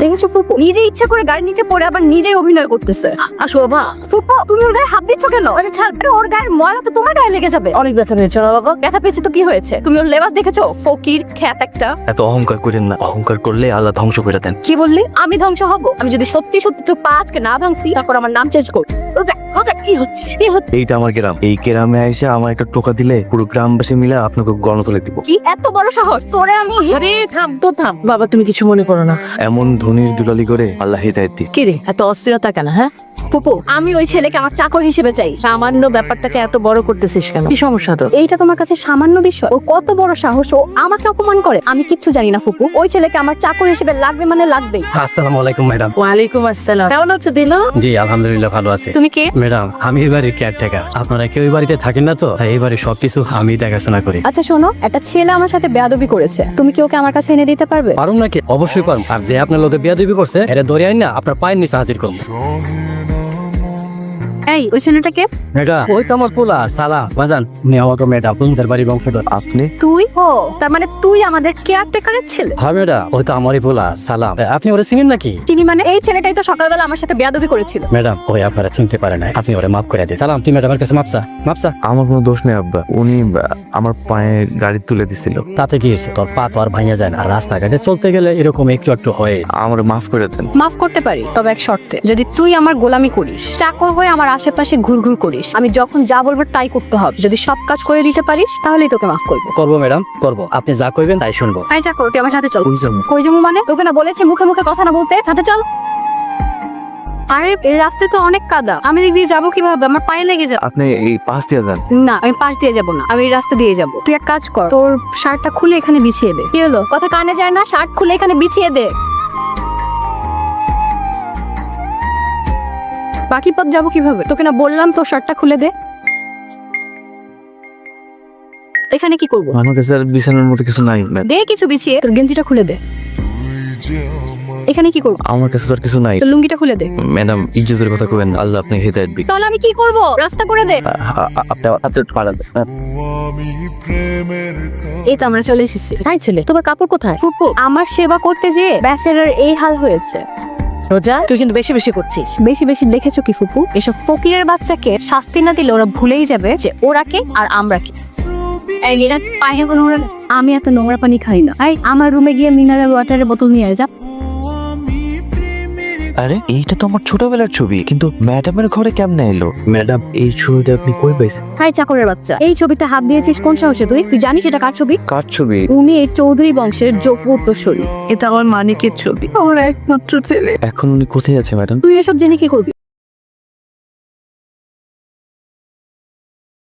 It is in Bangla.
দেখেছো ফুপু নিজে ইচ্ছা করে গাড়ির নিচে পড়ে আবার নিজেই অভিনয় করতেছে। আসো বাবা। ফুপু তুমি ওর গায়ে হাত দিচ্ছ কেন? আরে ওর গায়ের ময়লা তো তোমার গায়ে লেগে যাবে। অনেক ব্যথা পেয়েছো না বাবা? ব্যথা পেয়েছে তো কি হয়েছে? তুমি ওর লেবাস দেখেছো? ফকির খ্যাত একটা। এত অহংকার করেন না, অহংকার করলে আল্লাহ ধ্বংস করে দেন। কি বললি? আমি ধ্বংস হব? আমি যদি সত্যি সত্যি তো পা আজকে না ভাঙছি তারপর আমার নাম চেঞ্জ করব। কি হচ্ছে? এইটা আমার গ্রাম, এই গ্রামে এসে আমার একটা টোকা দিলে পুরো গ্রামবাসী মিলে আপনাকে গণতলে দিব। কি এত বড় সাহস তোরে? আমি আরে থাম তো থাম বাবা, তুমি কিছু মনে করো না। এমন ধনির দুলালি করে আল্লাহ হিদায়াত দিক। কি রে এত অস্থিরতা কেন? হ্যাঁ ফুপু আমি ওই ছেলেকে আমার চাকর হিসেবে চাই। সামান্য ব্যাপারটাকে এত বড় করতেছিস কেন? কি সমস্যা তো? এইটা তোমার কাছে সামান্য বিষয়? ও কত বড় সাহস, ও আমাকে অপমান করে। আমি কিচ্ছু জানি না ফুপু, ওই ছেলেকে আমার চাকর হিসেবে লাগবে মানে লাগবেই। আসসালামু আলাইকুম ম্যাডাম। ওয়ালাইকুম আসসালাম। কেমন আছো দিলো? জি আলহামদুলিল্লাহ ভালো আছি। তুমি কে? ম্যাডাম আমি এই বাড়ির কেয়ারটেকার। আপনারা কেউ এই বাড়িতে থাকেন না তো, তাই এই বাড়ির সবকিছু আমি দেখাশোনা করি। আচ্ছা শোনো, একটা ছেলে আমার সাথে বেয়াদবি করেছে, তুমি কি ওকে আমার কাছে এনে দিতে পারবে? পারুম নাকি? অবশ্যই পারুম। আর যে আপনার লোকে বিয়াদবি করছে এটা ধরে আইন না আপনার পায়ের নিচে হাজির করবো। এই ওই ছেলেটাকে? এটা ওই তো আমার পোলা সালা বাজান, উনি আমাকে ম্যাডাম তোমাদের বাড়ির বংশধর। আপনি? তুই? ও তার মানে তুই আমাদের কেয়ারটেকারের ছেলে? হ্যাঁ ম্যাডাম, ওই তো আমারই পোলা সালাম। আপনি ওরা চিনেন নাকি? চিনি মানে? এই ছেলেটাই তো সকালবেলা আমার সাথে বেয়াদবি করেছিল। ম্যাডাম ওই আপনারা চিনতে পারে না, আপনি ওরা মাফ করে দিন। সালাম তুই ম্যাডামের কাছে মাপসা মাপসা। আমার কোনো দোষ নেই আব্বা, উনি আমার পায়ে গাড়ি তুলে দিছিল। তাতে কি হয়েছে? তোর পা তো আর ভাঙা যায় না। আর রাস্তাঘাটে চলতে গেলে এরকম একটু একটু হয়। আমার মাফ করে দেন। মাফ করতে পারি, তবে এক শর্তে। যদি তুই আমার গোলামি করিস, চাকর হয়ে আমার আশেপাশে ঘুরঘুর করিস, আমি যখন যা বলবো তাই করতে হবে। যদি সব কাজ করে দিতে পারিস তাহলেই তোকে মাফ করবো। করবো ম্যাডাম করবো, আপনি যা কইবেন তাই শুনবো। আই চাকর তুই আমার সাথে চল। কই যাবো? কই যাবো মানে? তোকে না বলেছি মুখে মুখে কথা না বলতে, সাথে চল। আরে এই রাস্তায় তো অনেক কাদা, আমি দিক দিয়ে যাবো কিভাবে? আমার পায়ে লেগে যাবে। আপনি এই পাশ দিয়ে যান। না আমি পাশ দিয়ে যাবো না, আমি এই রাস্তা দিয়ে যাবো। তুই এক কাজ কর, তোর শার্টটা খুলে এখানে বিছিয়ে দে। কি হলো? কথা কানে যায় না? শার্ট খুলে এখানে বিছিয়ে দে। বাকি পথ যাবো কিভাবে? তোকে না বললাম তোর শার্টটা খুলে দে। এখানে কি করবো? আমার কাছে আর বিছানার মতো কিছু নাই ম্যাডাম। দে কিছু বিছিয়ে, তোর গেঞ্জিটা খুলে দে। এখানে কি করবো? আমার কাছে তো আর কিছু নাই তোর লুঙ্গিটা খুলে দে। ম্যাডাম, ইজ্জতের কথা কইবেন না, আল্লাহ আপনি হিদায়াত দিক। তাহলে আমি কি করবো? রাস্তা করে দে। আপনি আপনি একটু পাড়া দেন। এই তো আমরা চলে এসেছি। তাই ছেলে তোমার কাপড় কোথায়? ফুপু আমার সেবা করতে যেয়ে ব্যাচেলার এই হাল হয়েছে। রোজা তুই কিন্তু বেশি বেশি করছিস। বেশি বেশি দেখেছো কি ফুপু? এসব ফকিরের বাচ্চাকে শাস্তি না দিলে ওরা ভুলেই যাবে যে ওরা কে আর আমরা কে। এই এরা পায়ে কোনো নোংরা, আমি এত নোংরা পানি খাই না। এই আমার রুমে গিয়ে মিনারেল ওয়াটারের বোতল নিয়ে আয় যা। আরে এইটা তো আমার ছোটবেলার ছবি, কিন্তু ম্যাডামের ঘরে কেমনে এলো? ম্যাডাম এই ছবিটা আপনি কই পাইছেন? হাই চাকরের বাচ্চা, এই ছবিতে হাত দিয়েছিস কোন সাহসে? তুই জানিস এটা কার ছবি? কার ছবি? উনি এই চৌধুরী বংশের যোগ্য উত্তরসূরি। এটা আমার মানিকের ছবি, আমার একমাত্র ছেলে। এখন উনি কোথায় আছে ম্যাডাম? তুই এসব জেনে কি করবি?